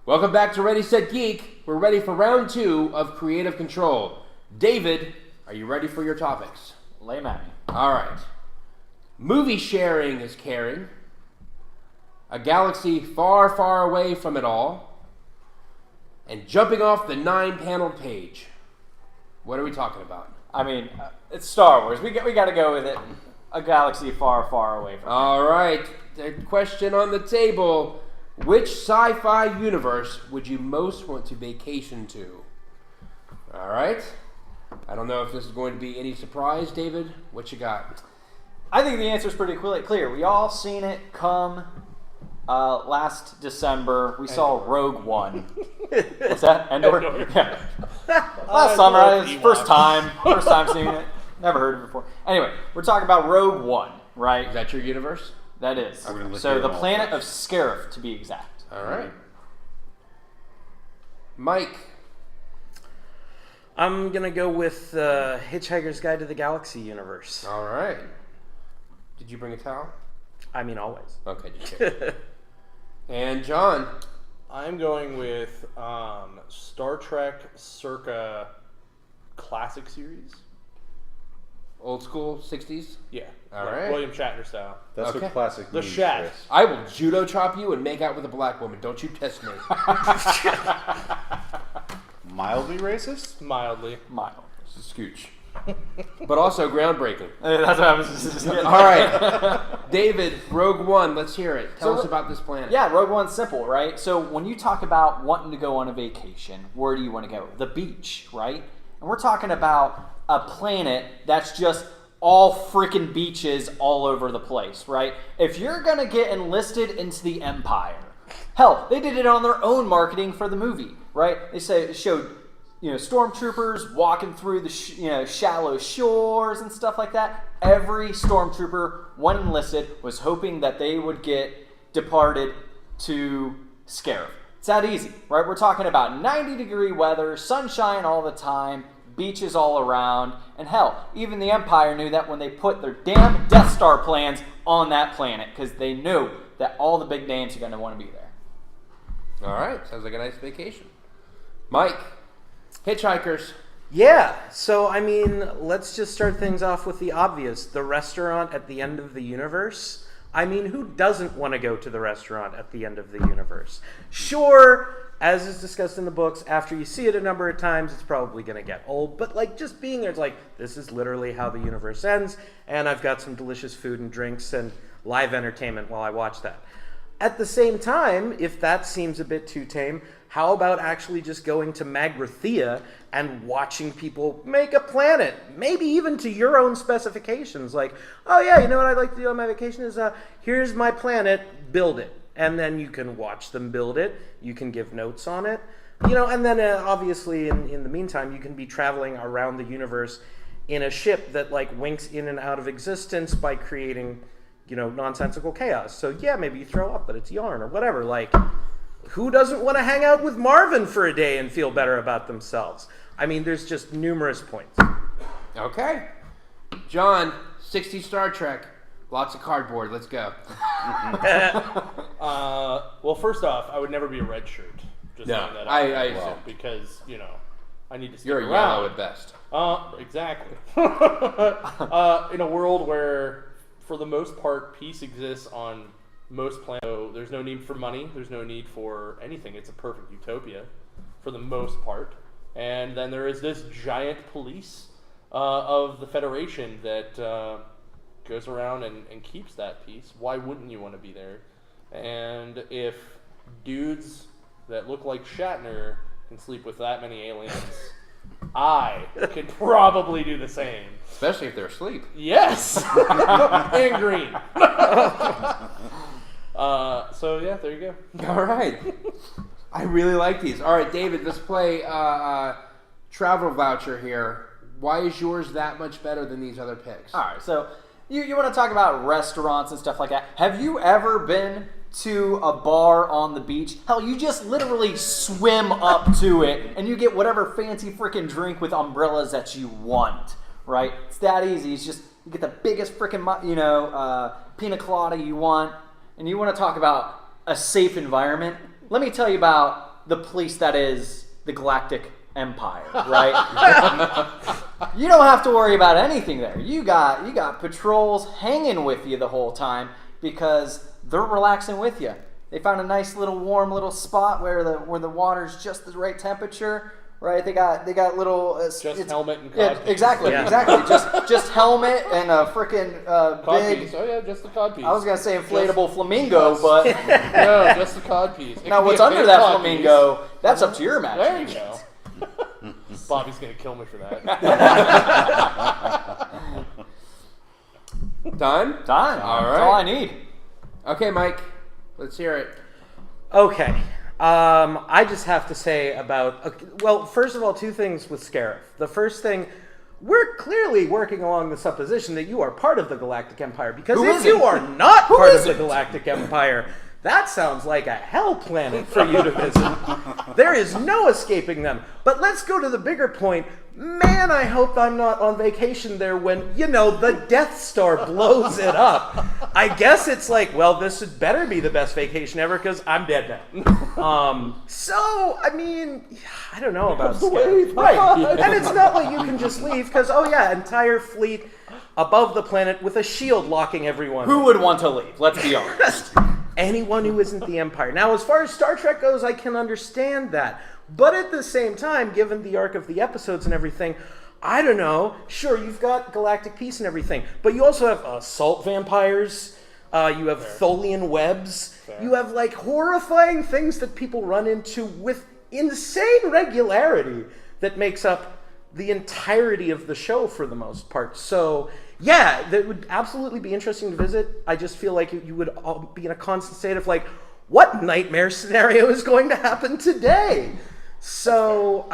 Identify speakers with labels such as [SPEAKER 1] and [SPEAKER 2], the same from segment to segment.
[SPEAKER 1] Welcome back to Ready, Set, Geek. We're ready for round 2 of Creative Control. David, are you ready for your topics?
[SPEAKER 2] Lay 'em at me.
[SPEAKER 1] All right. Movie sharing is caring. A galaxy far, far away from it all. And jumping off the 9-paneled page. What are we talking about?
[SPEAKER 2] I mean, it's Star Wars. We got to go with it. A galaxy far, far away from
[SPEAKER 1] All right. The question on the table. Which sci-fi universe would you most want to vacation to? All right. I don't know if this is going to be any surprise, David. What you got?
[SPEAKER 2] I think the answer is pretty clear. We all seen it come last December. We saw Rogue One. What's that? Endor? Yeah. Last summer. It was first time seeing it. Never heard of it before. Anyway, we're talking about Rogue One, right?
[SPEAKER 1] Is that your universe?
[SPEAKER 2] That is. So the planet of Scarif, to be exact.
[SPEAKER 1] All right. Mike.
[SPEAKER 3] I'm going to go with Hitchhiker's Guide to the Galaxy universe.
[SPEAKER 1] All right. Did you bring a towel?
[SPEAKER 3] I mean, always.
[SPEAKER 1] Okay, just kidding. And John.
[SPEAKER 4] I'm going with Star Trek circa classic series.
[SPEAKER 1] Old school, 60s?
[SPEAKER 4] Yeah.
[SPEAKER 1] All
[SPEAKER 4] like
[SPEAKER 1] right.
[SPEAKER 4] William Shatner style.
[SPEAKER 5] That's
[SPEAKER 1] Okay.
[SPEAKER 5] what classic
[SPEAKER 4] The
[SPEAKER 5] means,
[SPEAKER 4] Shat.
[SPEAKER 5] Chris.
[SPEAKER 1] I will judo chop you and make out with a black woman. Don't you test me.
[SPEAKER 5] Mildly racist?
[SPEAKER 4] Mildly.
[SPEAKER 2] Mild.
[SPEAKER 1] Scooch. But also groundbreaking.
[SPEAKER 2] That's what I was just getting.
[SPEAKER 1] All right. David, Rogue One, let's hear it. Tell
[SPEAKER 2] So
[SPEAKER 1] us about this planet.
[SPEAKER 2] Yeah, Rogue One's simple, right? So when you talk about wanting to go on a vacation, where do you want to go? The beach, right? And we're talking about a planet that's just all freaking beaches all over the place, right? If you're going to get enlisted into the Empire, hell, they did it on their own marketing for the movie, right? They showed stormtroopers walking through the shallow shores and stuff like that. Every stormtrooper, when enlisted, was hoping that they would get departed to Scarif. It's that easy, right? We're talking about 90-degree weather, sunshine all the time, beaches all around, and hell, even the Empire knew that when they put their damn Death Star plans on that planet, because they knew that all the big names are going to want to be there.
[SPEAKER 1] All right. Sounds like a nice vacation. Mike, Hitchhikers.
[SPEAKER 3] Yeah, so I mean, let's just start things off with the obvious. The restaurant at the end of the universe. I mean, who doesn't want to go to the restaurant at the end of the universe? Sure, as is discussed in the books, after you see it a number of times, it's probably going to get old. But like just being there, it's like, this is literally how the universe ends, and I've got some delicious food and drinks and live entertainment while I watch that. At the same time, if that seems a bit too tame, how about actually just going to Magrathea and watching people make a planet, maybe even to your own specifications? Like, oh yeah, you know what I'd like to do on my vacation is, here's my planet, build it. And then you can watch them build it. You can give notes on it. And then obviously in the meantime, you can be traveling around the universe in a ship that like winks in and out of existence by creating, nonsensical chaos. So yeah, maybe you throw up, but it's yarn or whatever. Like, who doesn't want to hang out with Marvin for a day and feel better about themselves? I mean, there's just numerous points.
[SPEAKER 1] Okay. John, 60 Star Trek. Lots of cardboard. Let's go.
[SPEAKER 4] Well, first off, I would never be a red shirt. Just
[SPEAKER 1] No,
[SPEAKER 4] throwing that out
[SPEAKER 1] I
[SPEAKER 4] there,
[SPEAKER 1] assume.
[SPEAKER 4] because, I need to stick
[SPEAKER 1] You're a
[SPEAKER 4] around.
[SPEAKER 1] yellow at best.
[SPEAKER 4] Exactly. In a world where, for the most part, peace exists on most planets. So there's no need for money. There's no need for anything. It's a perfect utopia, for the most part. And then there is this giant police of the Federation that goes around and keeps that peace. Why wouldn't you want to be there? And if dudes that look like Shatner can sleep with that many aliens, I could probably do the same.
[SPEAKER 1] Especially if they're asleep.
[SPEAKER 4] Yes! And green. So yeah, there you go.
[SPEAKER 1] All right. I really like these. All right, David, let's play travel voucher here. Why is yours that much better than these other picks?
[SPEAKER 2] All right, so you want to talk about restaurants and stuff like that. Have you ever been to a bar on the beach? Hell, you just literally swim up to it and you get whatever fancy freaking drink with umbrellas that you want, right? It's that easy. It's just, you get the biggest freaking, pina colada you want, and you want to talk about a safe environment. Let me tell you about the police that is the Galactic Empire, right? You don't have to worry about anything there. You got patrols hanging with you the whole time because they're relaxing with you. They found a nice little warm little spot where the water's just the right temperature, right? They got little
[SPEAKER 4] helmet and
[SPEAKER 2] yeah,
[SPEAKER 4] codpiece.
[SPEAKER 2] exactly. Just helmet and a freaking big.
[SPEAKER 4] Codpiece. Oh yeah, just the codpiece.
[SPEAKER 2] I was gonna say inflatable flamingo, but
[SPEAKER 4] no, just the codpiece. It
[SPEAKER 2] now
[SPEAKER 4] could be
[SPEAKER 2] what's
[SPEAKER 4] a
[SPEAKER 2] under
[SPEAKER 4] big
[SPEAKER 2] that
[SPEAKER 4] codpiece.
[SPEAKER 2] flamingo? That's up to your
[SPEAKER 4] There
[SPEAKER 2] imagination.
[SPEAKER 4] you go. Bobby's gonna kill me for that.
[SPEAKER 1] Done?
[SPEAKER 2] Done.
[SPEAKER 1] All
[SPEAKER 2] That's
[SPEAKER 1] right.
[SPEAKER 2] all I need.
[SPEAKER 1] Okay, Mike. Let's hear it.
[SPEAKER 3] Okay. I just have to say well, first of all, two things with Scarif. The first thing, we're clearly working along the supposition that you are part of the Galactic Empire, because
[SPEAKER 2] Who
[SPEAKER 3] if
[SPEAKER 2] isn't?
[SPEAKER 3] you are not
[SPEAKER 2] Who
[SPEAKER 3] part of
[SPEAKER 2] isn't?
[SPEAKER 3] the Galactic Empire, that sounds like a hell planet for you to visit. There is no escaping them. But let's go to the bigger point. Man, I hope I'm not on vacation there when, the Death Star blows it up. I guess it's like, well, this had better be the best vacation ever because I'm dead now. I don't know about Scarif. Right. And it's not like you can just leave because, entire fleet above the planet with a shield locking everyone.
[SPEAKER 2] Who would want to leave? Let's be honest.
[SPEAKER 3] Anyone who isn't the Empire. Now, as far as Star Trek goes, I can understand that. But at the same time, given the arc of the episodes and everything, I don't know. Sure, you've got galactic peace and everything, but you also have assault vampires. You have Tholian webs.
[SPEAKER 4] Fair.
[SPEAKER 3] You have, horrifying things that people run into with insane regularity that makes up the entirety of the show for the most part. So, yeah, that would absolutely be interesting to visit. I just feel like you would all be in a constant state of what nightmare scenario is going to happen today? So,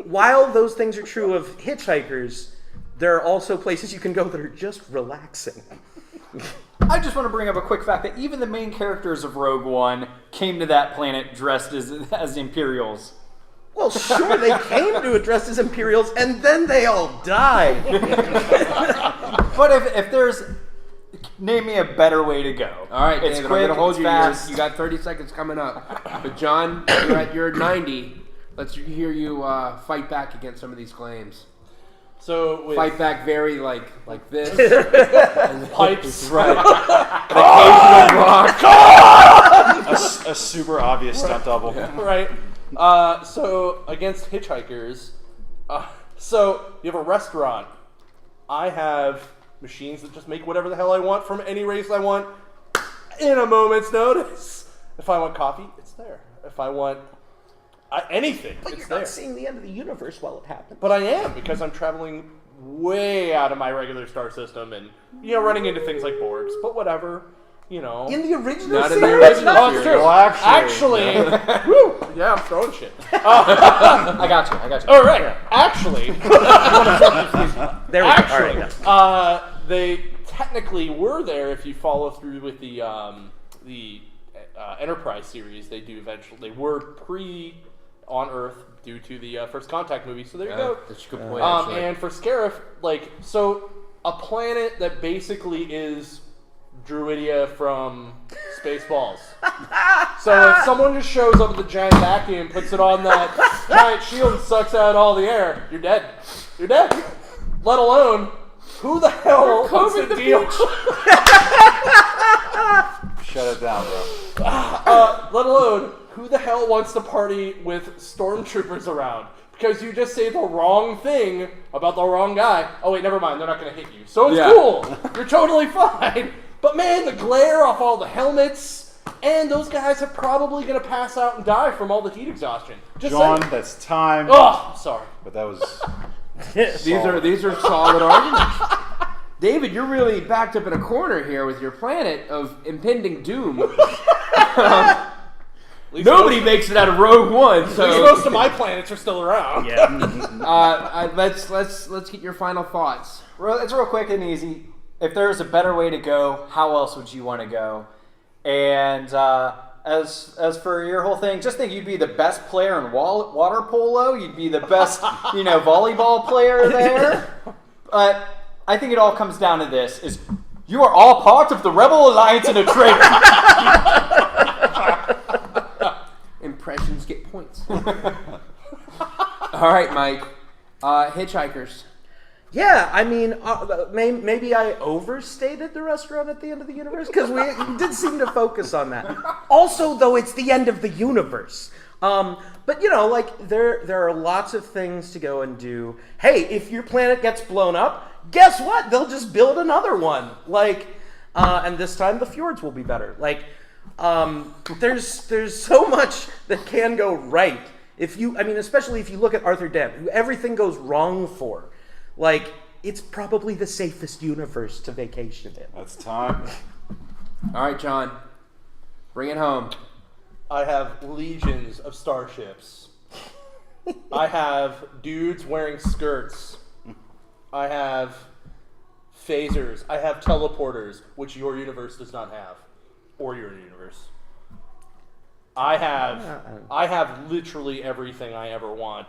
[SPEAKER 3] while those things are true of hitchhikers, there are also places you can go that are just relaxing.
[SPEAKER 2] I just want to bring up a quick fact that even the main characters of Rogue One came to that planet dressed as Imperials.
[SPEAKER 3] Well, sure, they came to it dressed as Imperials, and then they all died.
[SPEAKER 2] But if there's... Name me a better way to go.
[SPEAKER 1] All right,
[SPEAKER 2] it's
[SPEAKER 1] David,
[SPEAKER 2] quick,
[SPEAKER 1] I'm going to hold
[SPEAKER 2] it's
[SPEAKER 1] you.
[SPEAKER 2] fast.
[SPEAKER 1] You got 30 seconds coming up. But John, you're at your 90. Let's hear you fight back against some of these claims.
[SPEAKER 4] So with
[SPEAKER 1] Fight back very like this.
[SPEAKER 4] pipes,
[SPEAKER 1] Right. An occasional rock.
[SPEAKER 5] A super obvious stunt double.
[SPEAKER 4] right? So against hitchhikers, so you have a restaurant. I have machines that just make whatever the hell I want from any race I want in a moment's notice. If I want coffee, it's there. If I want anything,
[SPEAKER 3] But
[SPEAKER 4] it's
[SPEAKER 3] you're
[SPEAKER 4] there.
[SPEAKER 3] not seeing the end of the universe while it happens.
[SPEAKER 4] But I am, because I'm traveling way out of my regular star system and, running into things like Borgs. But whatever,
[SPEAKER 3] In the original
[SPEAKER 1] Not in the
[SPEAKER 3] series?
[SPEAKER 1] original
[SPEAKER 4] Oh,
[SPEAKER 1] series.
[SPEAKER 4] it's true.
[SPEAKER 5] Well,
[SPEAKER 4] Actually, woo, yeah, I'm throwing shit.
[SPEAKER 2] I got you.
[SPEAKER 4] All right, actually,
[SPEAKER 3] There we go. All right, yeah.
[SPEAKER 4] they technically were there if you follow through with the Enterprise series. They do eventually. They were on Earth due to the First Contact movie. So there you go.
[SPEAKER 1] That's a good point, actually.
[SPEAKER 4] And for Scarif, so a planet that basically is Druidia from Spaceballs. So if someone just shows up with a giant vacuum, puts it on that giant shield and sucks out all the air, you're dead. You're dead. Let alone, who the hell wants to deal?
[SPEAKER 5] Shut it down, bro.
[SPEAKER 4] Let alone, who the hell wants to party with stormtroopers around? Because you just say the wrong thing about the wrong guy. Oh wait, never mind. They're not going to hit you. So it's
[SPEAKER 1] Yeah.
[SPEAKER 4] cool. You're totally fine. But man, the glare off all the helmets, and those guys are probably going to pass out and die from all the heat exhaustion. Just
[SPEAKER 5] John,
[SPEAKER 4] saying.
[SPEAKER 5] that's time.
[SPEAKER 4] Oh, sorry.
[SPEAKER 5] But that was
[SPEAKER 1] These are solid arguments. David, you're really backed up in a corner here with your planet of impending doom. Nobody makes it out of Rogue One,
[SPEAKER 4] At least
[SPEAKER 1] so
[SPEAKER 4] most of my planets are still around.
[SPEAKER 3] Yeah.
[SPEAKER 1] let's get your final thoughts.
[SPEAKER 2] It's real quick and easy. If there was a better way to go, how else would you want to go? And as for your whole thing, just think you'd be the best player in water polo. You'd be the best, volleyball player there. But I think it all comes down to this: is you are all part of the Rebel Alliance and a traitor.
[SPEAKER 1] Impressions get points. points. All right, Mike. Hitchhikers.
[SPEAKER 3] Yeah, I mean, maybe I overstated the restaurant at the end of the universe because we did seem to focus on that. Also, though, it's the end of the universe. But you know, like there are lots of things to go and do. Hey, if your planet gets blown up, guess what? They'll just build another one. Like, and this time the fjords will be better. Like, there's so much that can go right. Especially if you look at Arthur Dent, who everything goes wrong for. Like, it's probably the safest universe to vacation in.
[SPEAKER 5] That's time.
[SPEAKER 1] All right, John. Bring it home.
[SPEAKER 4] I have legions of starships. I have dudes wearing skirts. I have phasers. I have teleporters, which your universe does not have, or your universe. I have literally everything I ever want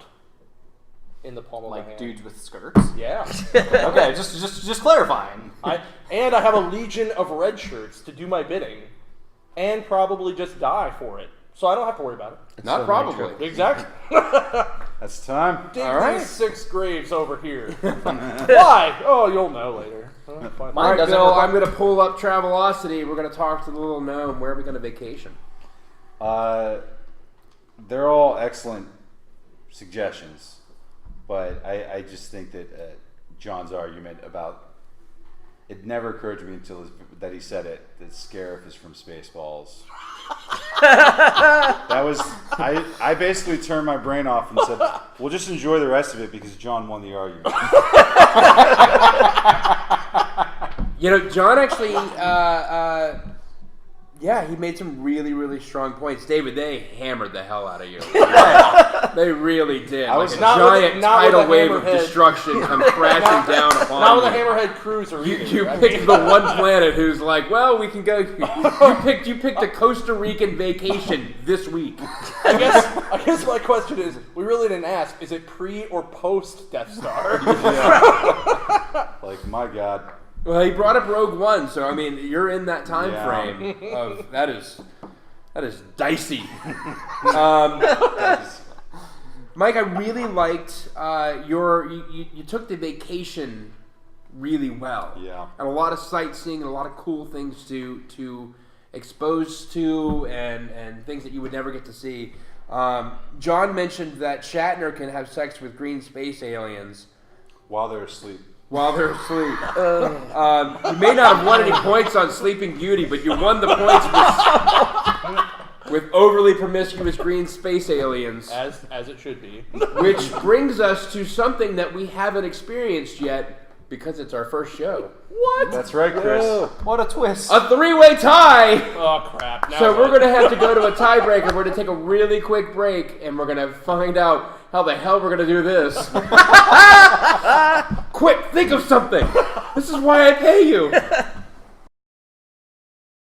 [SPEAKER 4] in the palm of my hand.
[SPEAKER 2] Like dudes with skirts?
[SPEAKER 4] Yeah.
[SPEAKER 2] Okay, just clarifying.
[SPEAKER 4] I have a legion of red shirts to do my bidding, and probably just die for it. So I don't have to worry about it.
[SPEAKER 1] Not probably.
[SPEAKER 4] Exactly.
[SPEAKER 5] That's time.
[SPEAKER 4] Dig
[SPEAKER 1] All right.
[SPEAKER 4] these 6 graves over here. Why? Oh, you'll know later. Fine.
[SPEAKER 1] All right,
[SPEAKER 2] doesn't
[SPEAKER 1] Bill,
[SPEAKER 2] look like-
[SPEAKER 1] I'm going to pull up Travelocity. We're going to talk to the little gnome. Where are we going to vacation?
[SPEAKER 5] They're all excellent suggestions, but I just think that John's argument about it never occurred to me until that he said it, that Scarif is from Spaceballs. That was I basically turned my brain off and said, we'll just enjoy the rest of it because John won the argument.
[SPEAKER 1] You know, John actually, he made some really, really strong points. David, they hammered the hell out of you. They really did.
[SPEAKER 5] I was
[SPEAKER 1] like a
[SPEAKER 4] not with-
[SPEAKER 1] giant
[SPEAKER 4] not with
[SPEAKER 1] tidal
[SPEAKER 4] a
[SPEAKER 1] wave of
[SPEAKER 4] hammerhead.
[SPEAKER 1] destruction come crashing down upon
[SPEAKER 4] Not with a
[SPEAKER 1] you.
[SPEAKER 4] hammerhead cruiser either.
[SPEAKER 1] You
[SPEAKER 4] I mean,
[SPEAKER 1] picked the one planet who's like, well, we can go. You picked a Costa Rican vacation this week.
[SPEAKER 4] I guess my question is, we really didn't ask, is it pre or post Death Star?
[SPEAKER 5] Like, my God.
[SPEAKER 1] Well, he brought up Rogue One, so I mean, you're in that time
[SPEAKER 5] Yeah.
[SPEAKER 1] frame of that is dicey. Mike, I really liked you took the vacation really well.
[SPEAKER 5] Yeah.
[SPEAKER 1] And a lot of sightseeing and a lot of cool things to expose to and things that you would never get to see. John mentioned that Shatner can have sex with green space aliens
[SPEAKER 5] While they're asleep.
[SPEAKER 1] while they're asleep. You may not have won any points on Sleeping Beauty, but you won the points with overly promiscuous green space aliens.
[SPEAKER 4] As it should be.
[SPEAKER 1] Which brings us to something that we haven't experienced yet because it's our first show.
[SPEAKER 3] What?
[SPEAKER 5] That's right, Chris.
[SPEAKER 2] What a twist.
[SPEAKER 1] A 3-way tie!
[SPEAKER 4] Oh, crap. Now
[SPEAKER 1] So we're
[SPEAKER 4] what?
[SPEAKER 1] going to have to go to a tiebreaker. We're going to take a really quick break, and we're going to find out how the hell we're going to do this. Quick, think of something. This is why I pay you.